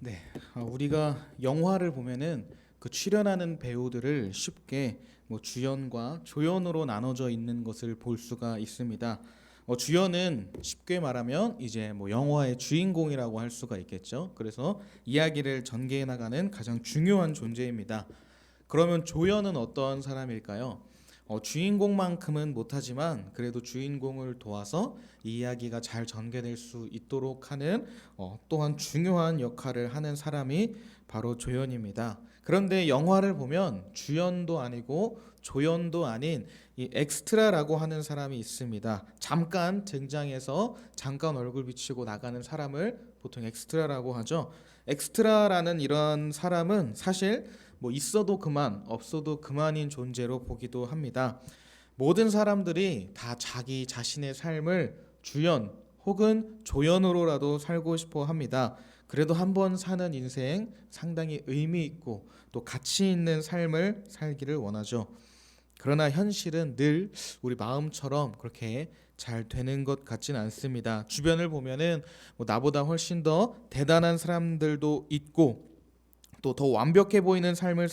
네, 우리가 영화를 보면은 그 출연하는 배우들을 쉽게 뭐 주연과 조연으로 나눠져 있는 것을 볼 수가 있습니다. 주연은 쉽게 말하면 이제 뭐 영화의 주인공이라고 할 수가 있겠죠. 그래서 이야기를 전개해 나가는 가장 중요한 존재입니다. 그러면 조연은 어떤 사람일까요? 주인공만큼은 못하지만 그래도 주인공을 도와서 이 이야기가 잘 전개될 수 있도록 하는 또한 중요한 역할을 하는 사람이 바로 조연입니다. 그런데 영화를 보면 주연도 아니고 조연도 아닌 이 엑스트라라고 하는 사람이 있습니다. 잠깐 등장해서 잠깐 얼굴 비치고 나가는 사람을 보통 엑스트라라고 하죠. 엑스트라라는 이런 사람은 사실 뭐 있어도 그만, 없어도 그만인 존재로 보기도 합니다. 모든 사람들이 다 자기 자신의 삶을 주연 혹은 조연으로라도 살고 싶어 합니다. 그래도 한 번 사는 인생 상당히 의미 있고 또 가치 있는 삶을 살기를 원하죠. 그러나 현실은 늘 우리 마음처럼 그렇게 잘 되는 것 같진 않습니다. 주변을 보면은 뭐 나보다 훨씬 더 대단한 사람들도 있고 또 더 완벽해 보이는 삶을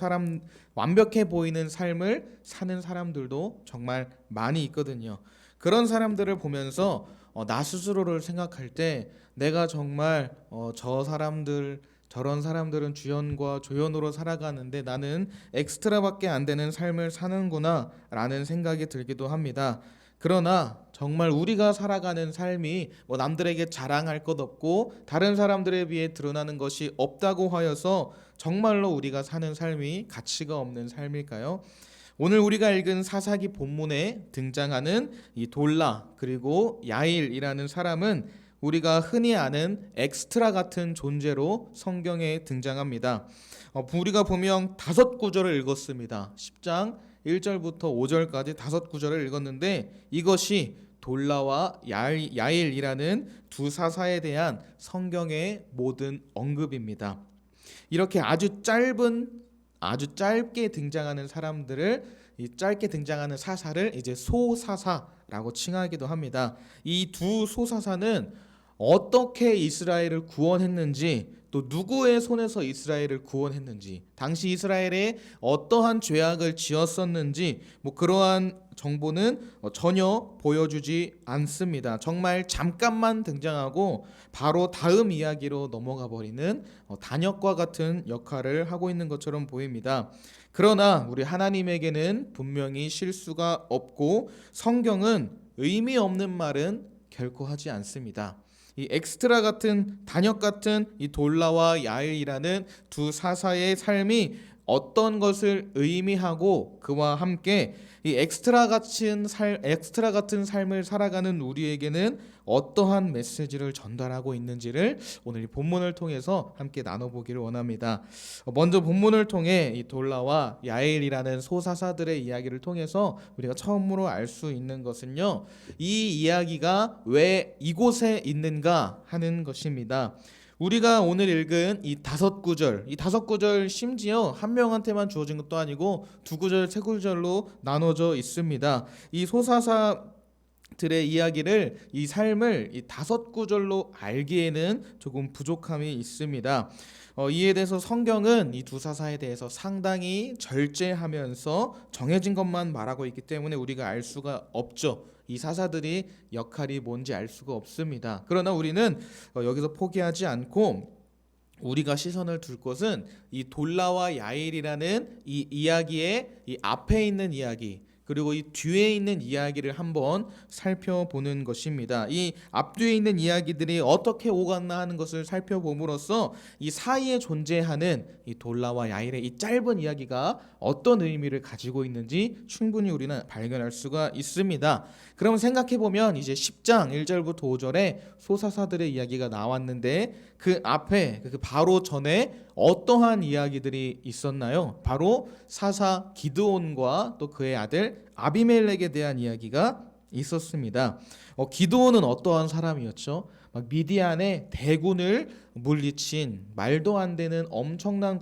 사는 사람들도 정말 많이 있거든요. 그런 사람들을 보면서 나 스스로를 생각할 때 내가 정말 저 사람들 저런 사람들은 주연과 조연으로 살아가는데 나는 엑스트라밖에 안 되는 삶을 사는구나라는 생각이 들기도 합니다. 그러나 정말 우리가 살아가는 삶이 뭐 남들에게 자랑할 것 없고 다른 사람들에 비해 드러나는 것이 없다고 하여서 정말로 우리가 사는 삶이 가치가 없는 삶일까요? 오늘 우리가 읽은 사사기 본문에 등장하는 이 돌라 그리고 야일이라는 사람은 우리가 흔히 아는 엑스트라 같은 존재로 성경에 등장합니다. 우리가 보면 다섯 구절을 읽었습니다. 10장 1절부터 5절까지 다섯 구절을 읽었는데 이것이 돌라와 야일이라는 두 사사에 대한 성경의 모든 언급입니다. 이렇게 아주 짧게 등장하는 사람들을 이 짧게 등장하는 사사를 이제 소사사라고 칭하기도 합니다. 이 두 소사사는 어떻게 이스라엘을 구원했는지 또 누구의 손에서 이스라엘을 구원했는지 당시 이스라엘에 어떠한 죄악을 지었었는지 뭐 그러한 정보는 전혀 보여주지 않습니다. 정말 잠깐만 등장하고 바로 다음 이야기로 넘어가 버리는 단역과 같은 역할을 하고 있는 것처럼 보입니다. 그러나 우리 하나님에게는 분명히 실수가 없고 성경은 의미 없는 말은 결코 하지 않습니다. 이 엑스트라 같은 단역 같은 이 돌라와 야일이라는 두 사사의 삶이 어떤 것을 의미하고 그와 함께 이 엑스트라 같은 삶을 살아가는 우리에게는 어떠한 메시지를 전달하고 있는지를 오늘 이 본문을 통해서 함께 나눠보기를 원합니다. 먼저 본문을 통해 이 돌라와 야일이라는 소사사들의 이야기를 통해서 우리가 처음으로 알 수 있는 것은요, 이 이야기가 왜 이곳에 있는가 하는 것입니다. 우리가 오늘 읽은 이 다섯 구절 심지어 한 명한테만 주어진 것도 아니고 두 구절, 세 구절로 나눠져 있습니다. 이 소사사들의 이야기를, 이 삶을 이 다섯 구절로 알기에는 조금 부족함이 있습니다. 이에 대해서 성경은 이 두 사사에 대해서 상당히 절제하면서 정해진 것만 말하고 있기 때문에 우리가 알 수가 없죠. 이 사사들이 역할이 뭔지 알 수가 없습니다. 그러나 우리는 여기서 포기하지 않고 우리가 시선을 둘 것은 이 돌라와 야일이라는 이 이야기의 이 앞에 있는 이야기 그리고 이 뒤에 있는 이야기를 한번 살펴보는 것입니다. 이 앞뒤에 있는 이야기들이 어떻게 오갔나 하는 것을 살펴봄으로써 이 사이에 존재하는 이 돌라와 야일의 이 짧은 이야기가 어떤 의미를 가지고 있는지 충분히 우리는 발견할 수가 있습니다. 그럼 생각해보면 이제 10장 1절부터 5절에 소사사들의 이야기가 나왔는데 그 앞에 그 바로 전에 어떠한 이야기들이 있었나요? 바로 사사 기드온과 또 그의 아들 아비멜렉에 대한 이야기가 있었습니다. 기드온은 어떠한 사람이었죠? 막 미디안의 대군을 물리친 말도 안 되는 엄청난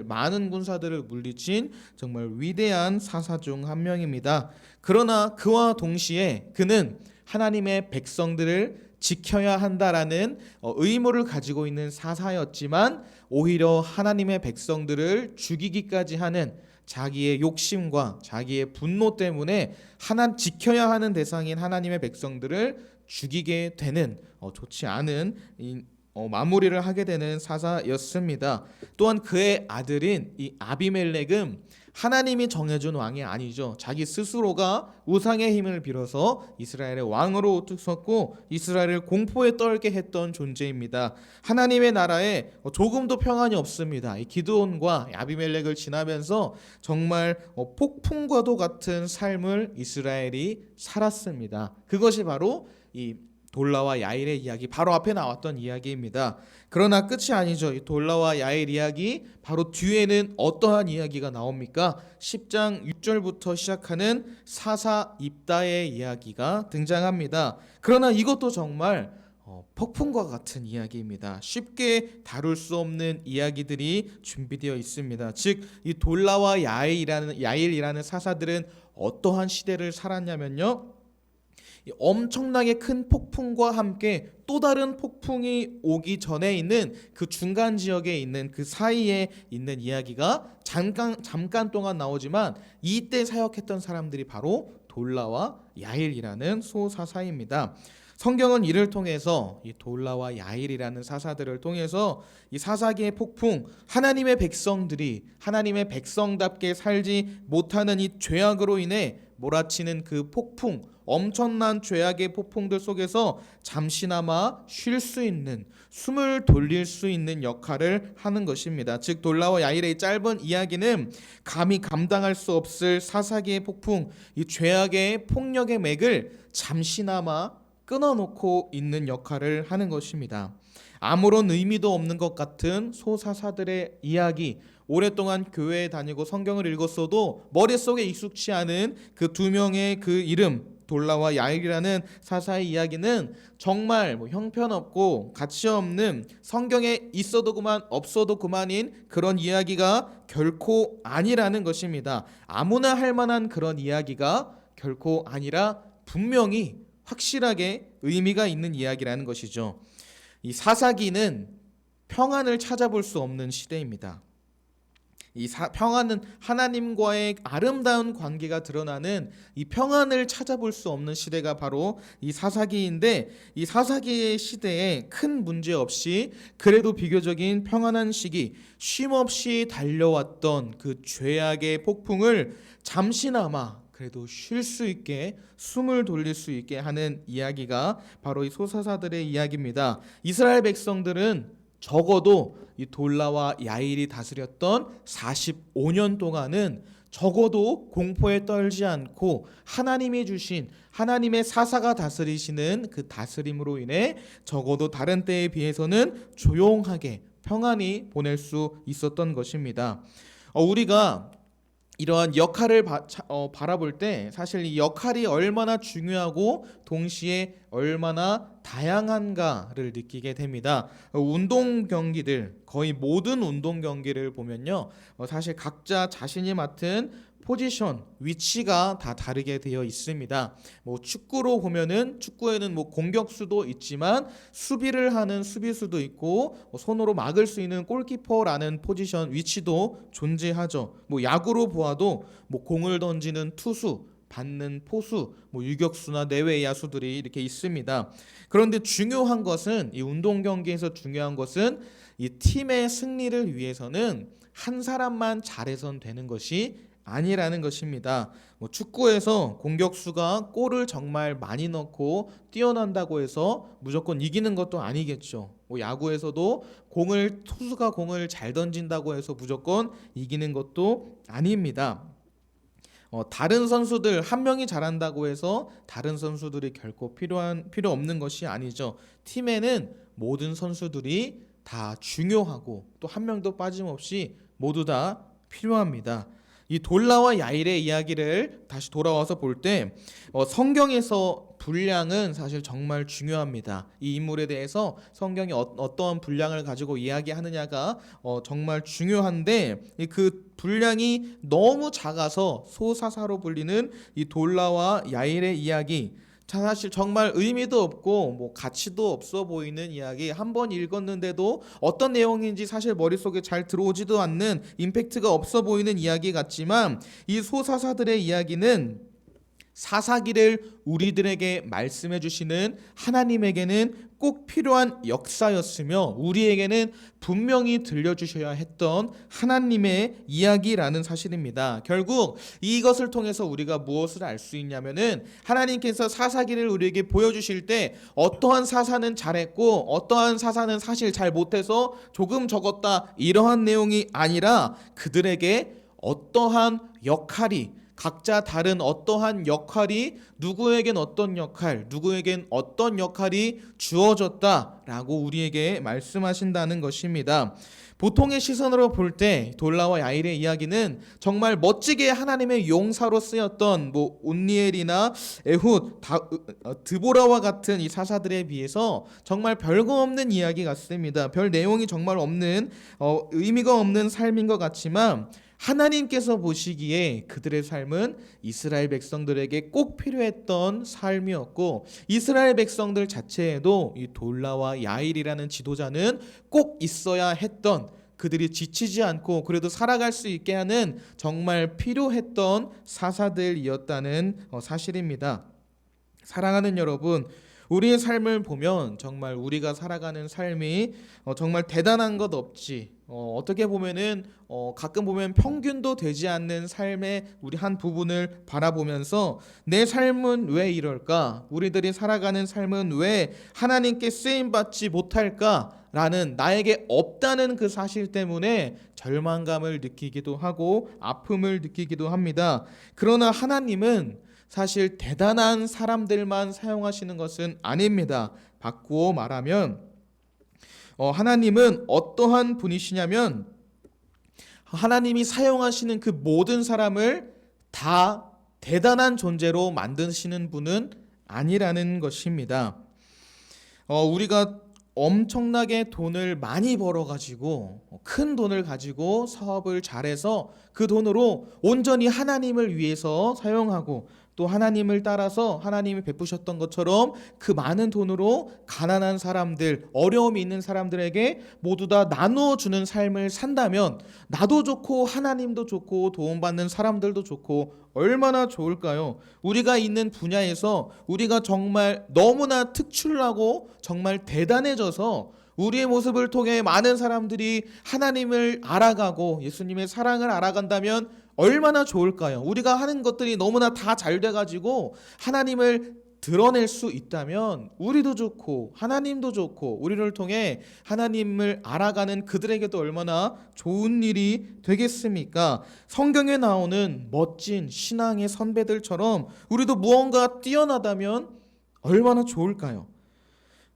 많은 군사들을 물리친 정말 위대한 사사 중 한 명입니다. 그러나 그와 동시에 그는 하나님의 백성들을 지켜야 한다라는 의무를 가지고 있는 사사였지만 오히려 하나님의 백성들을 죽이기까지 하는 자기의 욕심과 자기의 분노 때문에 지켜야 하는 대상인 하나님의 백성들을 죽이게 되는 좋지 않은 마무리를 하게 되는 사사였습니다. 또한 그의 아들인 이 아비멜렉은 하나님이 정해준 왕이 아니죠. 자기 스스로가 우상의 힘을 빌어서 이스라엘의 왕으로 섰고 이스라엘을 공포에 떨게 했던 존재입니다. 하나님의 나라에 조금도 평안이 없습니다. 이 기드온과 아비멜렉을 지나면서 정말 폭풍과도 같은 삶을 이스라엘이 살았습니다. 그것이 바로 이 돌라와 야일의 이야기, 바로 앞에 나왔던 이야기입니다. 그러나 끝이 아니죠. 이 돌라와 야일 이야기 바로 뒤에는 어떠한 이야기가 나옵니까? 10장 6절부터 시작하는 사사 입다의 이야기가 등장합니다. 그러나 이것도 정말 폭풍과 같은 이야기입니다. 쉽게 다룰 수 없는 이야기들이 준비되어 있습니다. 즉, 이 돌라와 야일이라는 사사들은 어떠한 시대를 살았냐면요, 엄청나게 큰 폭풍과 함께 또 다른 폭풍이 오기 전에 있는 그 중간 지역에 있는 그 사이에 있는 이야기가 잠깐 동안 나오지만 이때 사역했던 사람들이 바로 돌라와 야일이라는 소사사입니다. 성경은 이를 통해서 이 돌라와 야일이라는 사사들을 통해서 이 사사기의 폭풍, 하나님의 백성들이 하나님의 백성답게 살지 못하는 이 죄악으로 인해 몰아치는 그 폭풍, 엄청난 죄악의 폭풍들 속에서 잠시나마 쉴 수 있는, 숨을 돌릴 수 있는 역할을 하는 것입니다. 즉, 돌라와 야일의 짧은 이야기는 감히 감당할 수 없을 사사기의 폭풍, 이 죄악의 폭력의 맥을 잠시나마 끊어놓고 있는 역할을 하는 것입니다. 아무런 의미도 없는 것 같은 소사사들의 이야기, 오랫동안 교회에 다니고 성경을 읽었어도 머릿속에 익숙치 않은 그 두 명의 그 이름, 돌라와 야일이라는 사사의 이야기는 정말 형편없고 가치없는, 성경에 있어도 그만 없어도 그만인 그런 이야기가 결코 아니라는 것입니다. 아무나 할 만한 그런 이야기가 결코 아니라 분명히 확실하게 의미가 있는 이야기라는 것이죠. 이 사사기는 평안을 찾아볼 수 없는 시대입니다. 평안은 하나님과의 아름다운 관계가 드러나는 이 평안을 찾아볼 수 없는 시대가 바로 이 사사기인데, 이 사사기의 시대에 큰 문제 없이 그래도 비교적인 평안한 시기, 쉼없이 달려왔던 그 죄악의 폭풍을 잠시나마 그래도 쉴 수 있게, 숨을 돌릴 수 있게 하는 이야기가 바로 이 소사사들의 이야기입니다. 이스라엘 백성들은 적어도 이 돌라와 야일이 다스렸던 45년 동안은 적어도 공포에 떨지 않고 하나님이 주신, 하나님의 사사가 다스리시는 그 다스림으로 인해 적어도 다른 때에 비해서는 조용하게 평안히 보낼 수 있었던 것입니다. 우리가 이러한 역할을 바라볼 때 사실 이 역할이 얼마나 중요하고 동시에 얼마나 다양한가를 느끼게 됩니다. 운동 경기들, 거의 모든 운동 경기를 보면요, 사실 각자 자신이 맡은 포지션, 위치가 다 다르게 되어 있습니다. 축구로 보면은 축구에는 공격수도 있지만 수비를 하는 수비수도 있고 손으로 막을 수 있는 골키퍼라는 포지션, 위치도 존재하죠. 야구로 보아도 공을 던지는 투수, 받는 포수, 유격수나 내외 야수들이 이렇게 있습니다. 그런데 중요한 것은, 이 운동 경기에서 중요한 것은 이 팀의 승리를 위해서는 한 사람만 잘해선 되는 것이 아니라는 것입니다. 축구에서 공격수가 골을 정말 많이 넣고 뛰어난다고 해서 무조건 이기는 것도 아니겠죠. 야구에서도 투수가 공을 잘 던진다고 해서 무조건 이기는 것도 아닙니다. 다른 선수들 한 명이 잘한다고 해서 다른 선수들이 결코 필요 없는 것이 아니죠. 팀에는 모든 선수들이 다 중요하고 또 한 명도 빠짐없이 모두 다 필요합니다. 이 돌라와 야일의 이야기를 다시 돌아와서 볼 때 성경에서 분량은 사실 정말 중요합니다. 이 인물에 대해서 성경이 어떠한 분량을 가지고 이야기하느냐가 정말 중요한데, 그 분량이 너무 작아서 소사사로 불리는 이 돌라와 야일의 이야기, 사실 정말 의미도 없고 뭐 가치도 없어 보이는 이야기, 한 번 읽었는데도 어떤 내용인지 사실 머릿속에 잘 들어오지도 않는, 임팩트가 없어 보이는 이야기 같지만, 이 소사사들의 이야기는 사사기를 우리들에게 말씀해 주시는 하나님에게는 꼭 필요한 역사였으며, 우리에게는 분명히 들려주셔야 했던 하나님의 이야기라는 사실입니다. 결국 이것을 통해서 우리가 무엇을 알 수 있냐면은, 하나님께서 사사기를 우리에게 보여주실 때 어떠한 사사는 잘했고 어떠한 사사는 사실 잘 못해서 조금 적었다, 이러한 내용이 아니라 그들에게 어떠한 역할이, 각자 다른 어떠한 역할이, 누구에겐 어떤 역할, 누구에겐 어떤 역할이 주어졌다라고 우리에게 말씀하신다는 것입니다. 보통의 시선으로 볼 때 돌라와 야일의 이야기는 정말 멋지게 하나님의 용사로 쓰였던 뭐 온니엘이나 에훗, 드보라와 같은 이 사사들에 비해서 정말 별거 없는 이야기 같습니다. 별 내용이 정말 없는, 의미가 없는 삶인 것 같지만, 하나님께서 보시기에 그들의 삶은 이스라엘 백성들에게 꼭 필요했던 삶이었고, 이스라엘 백성들 자체에도 이 돌라와 야일이라는 지도자는 꼭 있어야 했던, 그들이 지치지 않고 그래도 살아갈 수 있게 하는 정말 필요했던 사사들이었다는 사실입니다. 사랑하는 여러분, 우리의 삶을 보면 정말 우리가 살아가는 삶이 정말 대단한 것 없지, 어떻게 보면은 가끔 보면 평균도 되지 않는 삶의 우리 한 부분을 바라보면서, 내 삶은 왜 이럴까? 우리들이 살아가는 삶은 왜 하나님께 쓰임 받지 못할까? 라는, 나에게 없다는 그 사실 때문에 절망감을 느끼기도 하고 아픔을 느끼기도 합니다. 그러나 하나님은 사실 대단한 사람들만 사용하시는 것은 아닙니다. 바꾸어 말하면, 하나님은 어떠한 분이시냐면, 하나님이 사용하시는 그 모든 사람을 다 대단한 존재로 만드시는 분은 아니라는 것입니다. 우리가 엄청나게 돈을 많이 벌어가지고, 큰 돈을 가지고 사업을 잘해서 그 돈으로 온전히 하나님을 위해서 사용하고, 또 하나님을 따라서 하나님이 베푸셨던 것처럼 그 많은 돈으로 가난한 사람들, 어려움이 있는 사람들에게 모두 다 나누어주는 삶을 산다면, 나도 좋고 하나님도 좋고 도움받는 사람들도 좋고 얼마나 좋을까요? 우리가 있는 분야에서 우리가 정말 너무나 특출나고 정말 대단해져서 우리의 모습을 통해 많은 사람들이 하나님을 알아가고 예수님의 사랑을 알아간다면 얼마나 좋을까요? 우리가 하는 것들이 너무나 다 잘 돼가지고 하나님을 드러낼 수 있다면 우리도 좋고 하나님도 좋고, 우리를 통해 하나님을 알아가는 그들에게도 얼마나 좋은 일이 되겠습니까? 성경에 나오는 멋진 신앙의 선배들처럼 우리도 무언가 뛰어나다면 얼마나 좋을까요?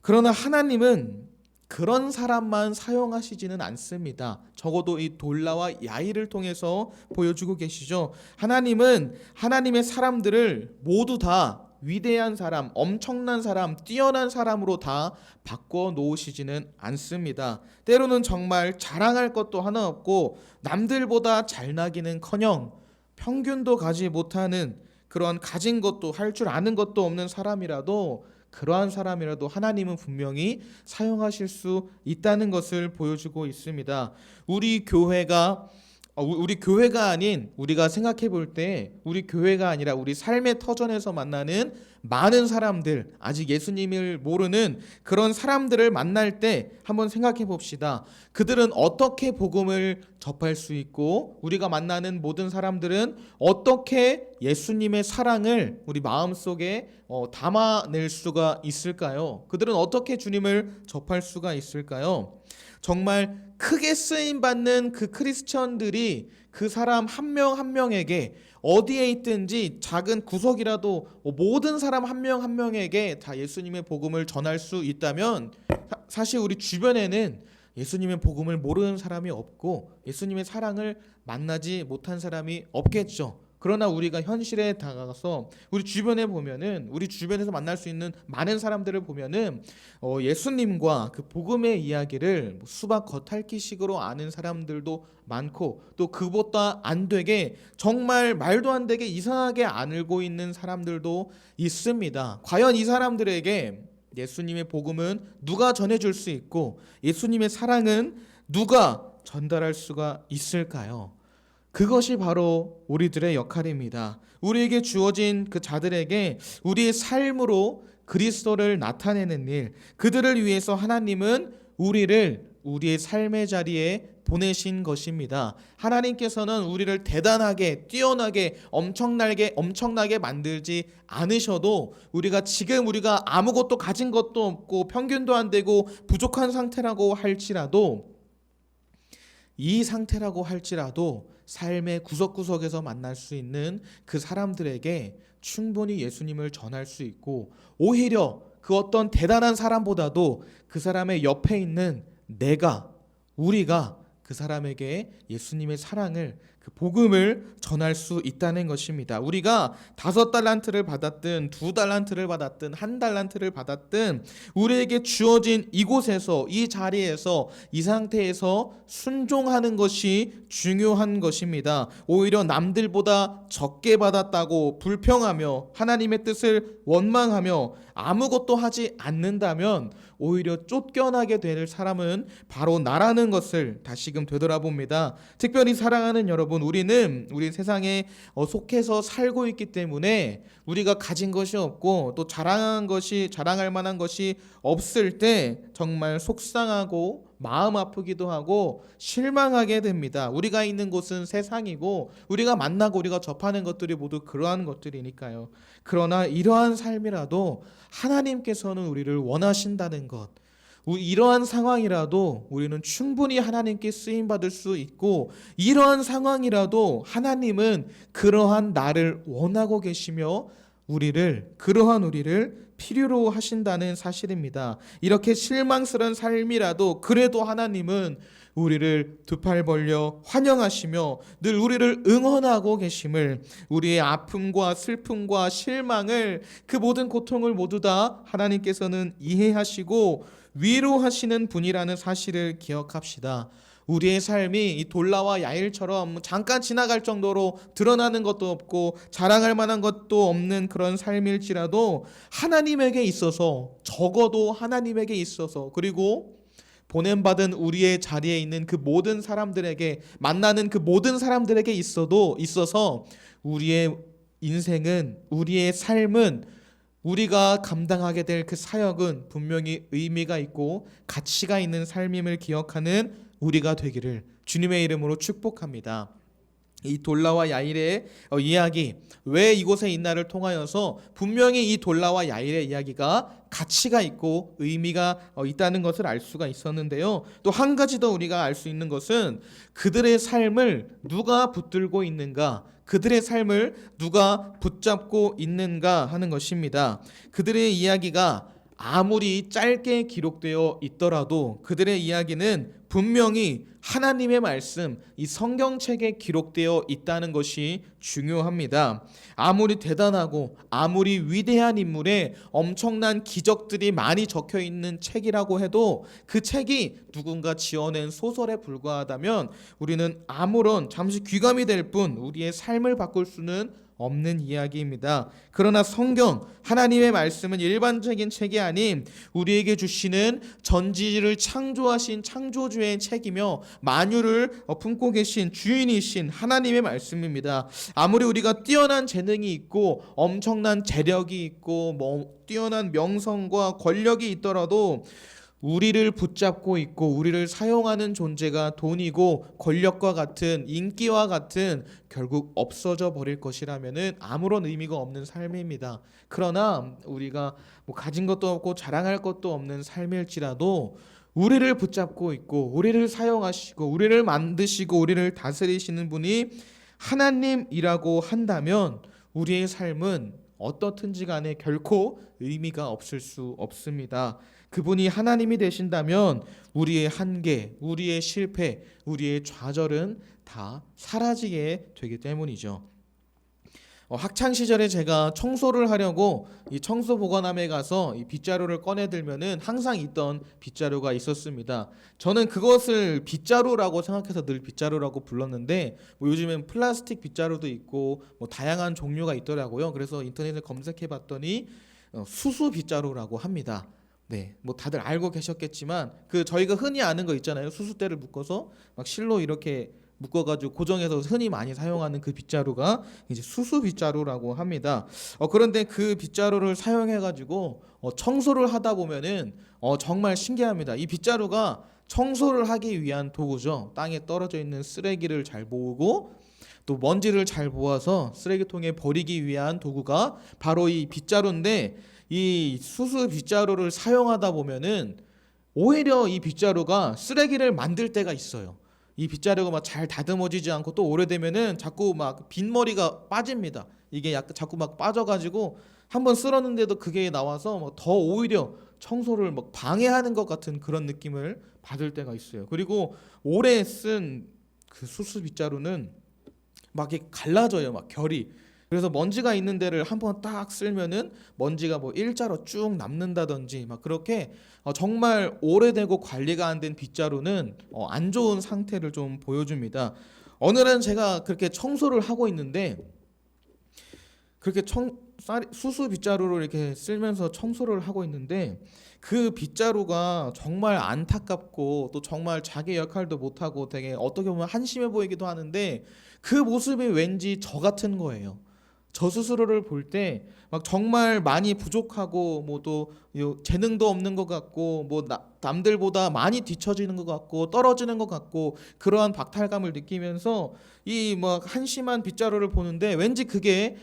그러나 하나님은 그런 사람만 사용하시지는 않습니다. 적어도 이 돌라와 야일을 통해서 보여주고 계시죠. 하나님은 하나님의 사람들을 모두 다 위대한 사람, 엄청난 사람, 뛰어난 사람으로 다 바꿔 놓으시지는 않습니다. 때로는 정말 자랑할 것도 하나 없고 남들보다 잘나기는커녕 평균도 가지 못하는, 그런 가진 것도 할 줄 아는 것도 없는 사람이라도, 그러한 사람이라도 하나님은 분명히 사용하실 수 있다는 것을 보여주고 있습니다. 우리 교회가 아닌, 우리가 생각해 볼 때 우리 교회가 아니라 우리 삶의 터전에서 만나는 많은 사람들, 아직 예수님을 모르는 그런 사람들을 만날 때 한번 생각해 봅시다. 그들은 어떻게 복음을 접할 수 있고, 우리가 만나는 모든 사람들은 어떻게 예수님의 사랑을 우리 마음속에 담아낼 수가 있을까요? 그들은 어떻게 주님을 접할 수가 있을까요? 정말 크게 쓰임받는 그 크리스천들이 그 사람 한 명 한 명에게, 어디에 있든지 작은 구석이라도 모든 사람 한 명 한 명에게 다 예수님의 복음을 전할 수 있다면, 사실 우리 주변에는 예수님의 복음을 모르는 사람이 없고 예수님의 사랑을 만나지 못한 사람이 없겠죠. 그러나 우리가 현실에 다가가서 우리 주변에 보면은 우리 주변에서 만날 수 있는 많은 사람들을 보면은 예수님과 그 복음의 이야기를 수박 겉핥기식으로 아는 사람들도 많고, 또 그보다 안 되게 정말 말도 안 되게 이상하게 알고 있는 사람들도 있습니다. 과연 이 사람들에게 예수님의 복음은 누가 전해줄 수 있고 예수님의 사랑은 누가 전달할 수가 있을까요? 그것이 바로 우리들의 역할입니다. 우리에게 주어진 그 자들에게 우리의 삶으로 그리스도를 나타내는 일, 그들을 위해서 하나님은 우리의 삶의 자리에 보내신 것입니다. 하나님께서는 우리를 대단하게, 뛰어나게, 엄청나게 만들지 않으셔도 우리가 아무것도 가진 것도 없고 평균도 안 되고 부족한 상태라고 할지라도, 이 상태라고 할지라도 삶의 구석구석에서 만날 수 있는 그 사람들에게 충분히 예수님을 전할 수 있고, 오히려 그 어떤 대단한 사람보다도 그 사람의 옆에 있는 우리가 그 사람에게 예수님의 사랑을, 그 복음을 전할 수 있다는 것입니다. 우리가 5달란트를 받았든 2달란트를 받았든 1달란트를 받았든 우리에게 주어진 이곳에서, 이 자리에서, 이 상태에서 순종하는 것이 중요한 것입니다. 오히려 남들보다 적게 받았다고 불평하며 하나님의 뜻을 원망하며 아무것도 하지 않는다면 오히려 쫓겨나게 될 사람은 바로 나라는 것을 다시금 되돌아봅니다. 특별히 사랑하는 여러분, 우리 세상에 속해서 살고 있기 때문에 우리가 가진 것이 없고 또 자랑할 만한 것이 없을 때 정말 속상하고 마음 아프기도 하고 실망하게 됩니다. 우리가 있는 곳은 세상이고 우리가 만나고 우리가 접하는 것들이 모두 그러한 것들이니까요. 그러나 이러한 삶이라도 하나님께서는 우리를 원하신다는 것, 이러한 상황이라도 우리는 충분히 하나님께 쓰임받을 수 있고, 이러한 상황이라도 하나님은 그러한 나를 원하고 계시며 그러한 우리를 필요로 하신다는 사실입니다. 이렇게 실망스러운 삶이라도 그래도 하나님은 우리를 두 팔 벌려 환영하시며 늘 우리를 응원하고 계심을, 우리의 아픔과 슬픔과 실망을, 그 모든 고통을 모두 다 하나님께서는 이해하시고 위로하시는 분이라는 사실을 기억합시다. 우리의 삶이 이 돌라와 야일처럼 잠깐 지나갈 정도로 드러나는 것도 없고 자랑할 만한 것도 없는 그런 삶일지라도 하나님에게 있어서, 적어도 하나님에게 있어서, 그리고 보냄받은 우리의 자리에 있는 그 모든 사람들에게, 만나는 그 모든 사람들에게 있어서 우리의 인생은, 우리의 삶은, 우리가 감당하게 될 그 사역은 분명히 의미가 있고 가치가 있는 삶임을 기억하는 우리가 되기를 주님의 이름으로 축복합니다. 이 돌라와 야일의 이야기, 왜 이곳에 있나를 통하여서 분명히 이 돌라와 야일의 이야기가 가치가 있고 의미가 있다는 것을 알 수가 있었는데요. 또 한 가지 더 우리가 알 수 있는 것은 그들의 삶을 누가 붙들고 있는가, 그들의 삶을 누가 붙잡고 있는가 하는 것입니다. 그들의 이야기가 아무리 짧게 기록되어 있더라도 그들의 이야기는 분명히 하나님의 말씀, 이 성경책에 기록되어 있다는 것이 중요합니다. 아무리 대단하고 아무리 위대한 인물의 엄청난 기적들이 많이 적혀 있는 책이라고 해도 그 책이 누군가 지어낸 소설에 불과하다면 우리는 아무런 잠시 귀감이 될 뿐 우리의 삶을 바꿀 수는 없는 이야기입니다. 그러나 성경, 하나님의 말씀은 일반적인 책이 아닌 우리에게 주시는 전지를 창조하신 창조주의 책이며 만유를 품고 계신 주인이신 하나님의 말씀입니다. 아무리 우리가 뛰어난 재능이 있고 엄청난 재력이 있고 뛰어난 명성과 권력이 있더라도 우리를 붙잡고 있고 우리를 사용하는 존재가 돈이고 권력과 같은, 인기와 같은, 결국 없어져 버릴 것이라면은 아무런 의미가 없는 삶입니다. 그러나 우리가 가진 것도 없고 자랑할 것도 없는 삶일지라도 우리를 붙잡고 있고 우리를 사용하시고 우리를 만드시고 우리를 다스리시는 분이 하나님이라고 한다면 우리의 삶은 어떻든지 간에 결코 의미가 없을 수 없습니다. 그분이 하나님이 되신다면 우리의 한계, 우리의 실패, 우리의 좌절은 다 사라지게 되기 때문이죠. 학창 시절에 제가 청소를 하려고 이 청소 보관함에 가서 이 빗자루를 꺼내 들면은 항상 있던 빗자루가 있었습니다. 저는 그것을 빗자루라고 생각해서 늘 빗자루라고 불렀는데 뭐 요즘엔 플라스틱 빗자루도 있고 뭐 다양한 종류가 있더라고요. 그래서 인터넷에 검색해 봤더니 수수 빗자루라고 합니다. 네, 뭐 다들 알고 계셨겠지만 그 저희가 흔히 아는 거 있잖아요. 수수대를 묶어서 막 실로 이렇게 묶어가지고 고정해서 흔히 많이 사용하는 그 빗자루가 이제 수수 빗자루라고 합니다. 그런데 그 빗자루를 사용해가지고 청소를 하다 보면은 정말 신기합니다. 이 빗자루가 청소를 하기 위한 도구죠. 땅에 떨어져 있는 쓰레기를 잘 모으고 또 먼지를 잘 모아서 쓰레기통에 버리기 위한 도구가 바로 이 빗자루인데 이 수수 빗자루를 사용하다 보면은 오히려 이 빗자루가 쓰레기를 만들 때가 있어요. 이 빗자루가 막 잘 다듬어지지 않고 또 오래되면은 자꾸 막 빗머리가 빠집니다. 이게 약간 자꾸 막 빠져가지고 한번 쓸었는데도 그게 나와서 더 오히려 청소를 막 방해하는 것 같은 그런 느낌을 받을 때가 있어요. 그리고 오래 쓴 그 수수 빗자루는 막 이게 갈라져요, 막 결이. 그래서 먼지가 있는 데를 한번 딱 쓸면은 먼지가 뭐 일자로 쭉 남는다든지 막 그렇게 정말 오래되고 관리가 안 된 빗자루는 안 좋은 상태를 좀 보여줍니다. 어느 날 제가 그렇게 청소를 하고 있는데 그렇게 수수 빗자루를 이렇게 쓸면서 청소를 하고 있는데 그 빗자루가 정말 안타깝고 또 정말 자기 역할도 못하고 되게 어떻게 보면 한심해 보이기도 하는데 그 모습이 왠지 저 같은 거예요. 저 스스로를 볼 때 막 정말 많이 부족하고 뭐 또 재능도 없는 것 같고 뭐 남들보다 많이 뒤처지는 것 같고 떨어지는 것 같고 그러한 박탈감을 느끼면서 이 뭐 한심한 빗자루를 보는데 왠지 그게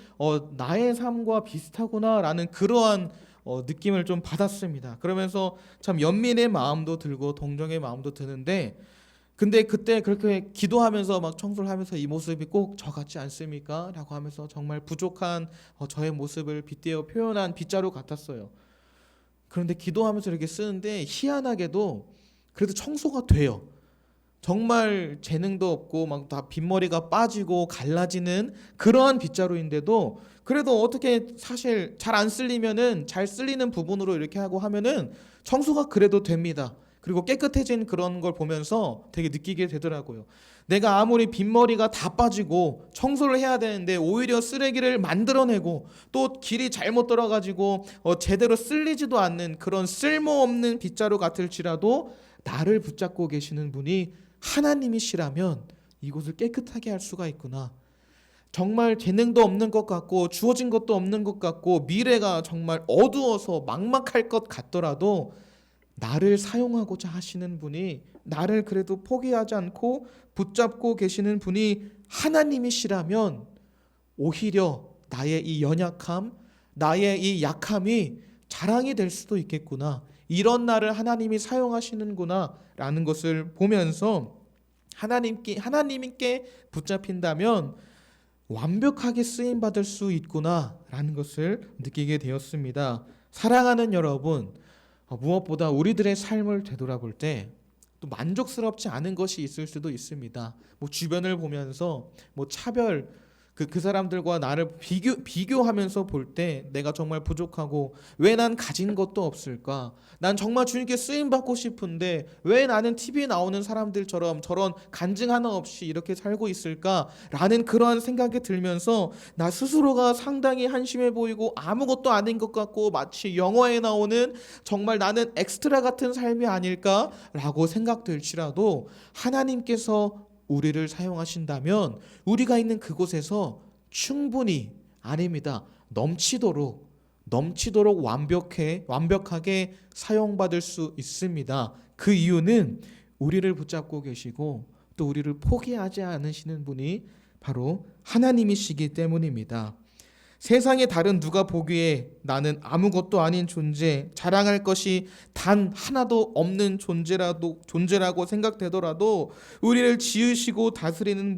나의 삶과 비슷하구나라는 그러한 느낌을 좀 받았습니다. 그러면서 참 연민의 마음도 들고 동정의 마음도 드는데 근데 그때 그렇게 기도하면서 막 청소를 하면서 이 모습이 꼭 저 같지 않습니까? 라고 하면서 정말 부족한 저의 모습을 빗대어 표현한 빗자루 같았어요. 그런데 기도하면서 이렇게 쓰는데 희한하게도 그래도 청소가 돼요. 정말 재능도 없고 막 다 빗머리가 빠지고 갈라지는 그러한 빗자루인데도 그래도 어떻게 사실 잘 안 쓸리면은 잘 쓸리는 부분으로 이렇게 하고 하면은 청소가 그래도 됩니다. 그리고 깨끗해진 그런 걸 보면서 되게 느끼게 되더라고요. 내가 아무리 빗머리가 다 빠지고 청소를 해야 되는데 오히려 쓰레기를 만들어내고 또 길이 잘못 들어가지고 제대로 쓸리지도 않는 그런 쓸모없는 빗자루 같을지라도 나를 붙잡고 계시는 분이 하나님이시라면 이곳을 깨끗하게 할 수가 있구나. 정말 재능도 없는 것 같고 주어진 것도 없는 것 같고 미래가 정말 어두워서 막막할 것 같더라도 나를 사용하고자 하시는 분이 나를 그래도 포기하지 않고 붙잡고 계시는 분이 하나님이시라면 오히려 나의 이 연약함, 나의 이 약함이 자랑이 될 수도 있겠구나. 이런 나를 하나님이 사용하시는구나 라는 것을 보면서 하나님께 붙잡힌다면 완벽하게 쓰임 받을 수 있구나 라는 것을 느끼게 되었습니다. 사랑하는 여러분, 무엇보다 우리들의 삶을 되돌아볼 때 또 만족스럽지 않은 것이 있을 수도 있습니다. 뭐 주변을 보면서 뭐 차별 그 사람들과 나를 비교하면서 볼 때 내가 정말 부족하고 왜 난 가진 것도 없을까? 난 정말 주님께 쓰임 받고 싶은데 왜 나는 TV에 나오는 사람들처럼 저런 간증 하나 없이 이렇게 살고 있을까? 라는 그러한 생각이 들면서 나 스스로가 상당히 한심해 보이고 아무것도 아닌 것 같고 마치 영화에 나오는 정말 나는 엑스트라 같은 삶이 아닐까? 라고 생각될지라도 하나님께서 우리를 사용하신다면 우리가 있는 그곳에서 충분히 아닙니다. 넘치도록 완벽하게 사용받을 수 있습니다. 그 이유는 우리를 붙잡고 계시고 또 우리를 포기하지 않으시는 분이 바로 하나님이시기 때문입니다. 세상의 다른 누가 보기에 나는 아무것도 아닌 존재, 자랑할 것이 단 하나도 없는 존재라고 생각되더라도 우리를 지으시고 다스리시는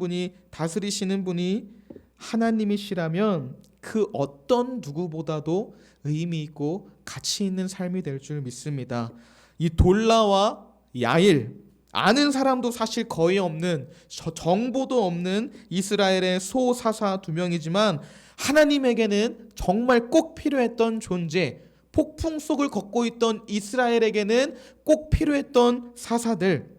분이 하나님이시라면 그 어떤 누구보다도 의미 있고 가치 있는 삶이 될 줄 믿습니다. 이 돌라와 야일, 아는 사람도 사실 거의 없는, 정보도 없는 이스라엘의 소사사 두 명이지만 하나님에게는 정말 꼭 필요했던 존재, 폭풍 속을 걷고 있던 이스라엘에게는 꼭 필요했던 사사들,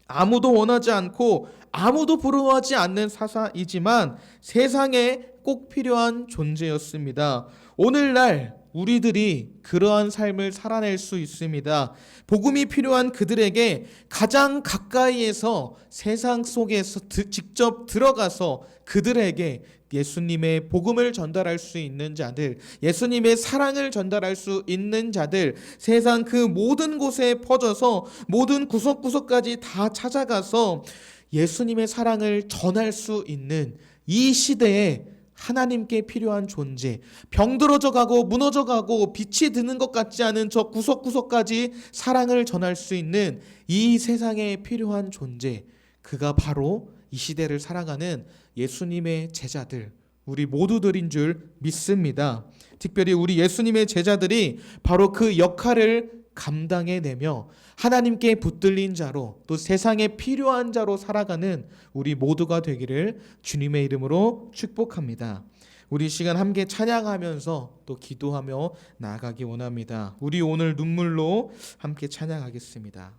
아무도 원하지 않고 아무도 부러워하지 않는 사사이지만 세상에 꼭 필요한 존재였습니다. 오늘날 우리들이 그러한 삶을 살아낼 수 있습니다. 복음이 필요한 그들에게 가장 가까이에서 세상 속에서 직접 들어가서 그들에게 예수님의 복음을 전달할 수 있는 자들, 예수님의 사랑을 전달할 수 있는 자들, 세상 그 모든 곳에 퍼져서 모든 구석구석까지 다 찾아가서 예수님의 사랑을 전할 수 있는 이 시대에 하나님께 필요한 존재, 병들어져 가고 무너져 가고 빛이 드는 것 같지 않은 저 구석구석까지 사랑을 전할 수 있는 이 세상에 필요한 존재, 그가 바로 이 시대를 살아가는 예수님의 제자들, 우리 모두들인 줄 믿습니다. 특별히 우리 예수님의 제자들이 바로 그 역할을 감당해내며 하나님께 붙들린 자로, 또 세상에 필요한 자로 살아가는 우리 모두가 되기를 주님의 이름으로 축복합니다. 우리 시간 함께 찬양하면서 또 기도하며 나아가기 원합니다. 우리 오늘 눈물로 함께 찬양하겠습니다.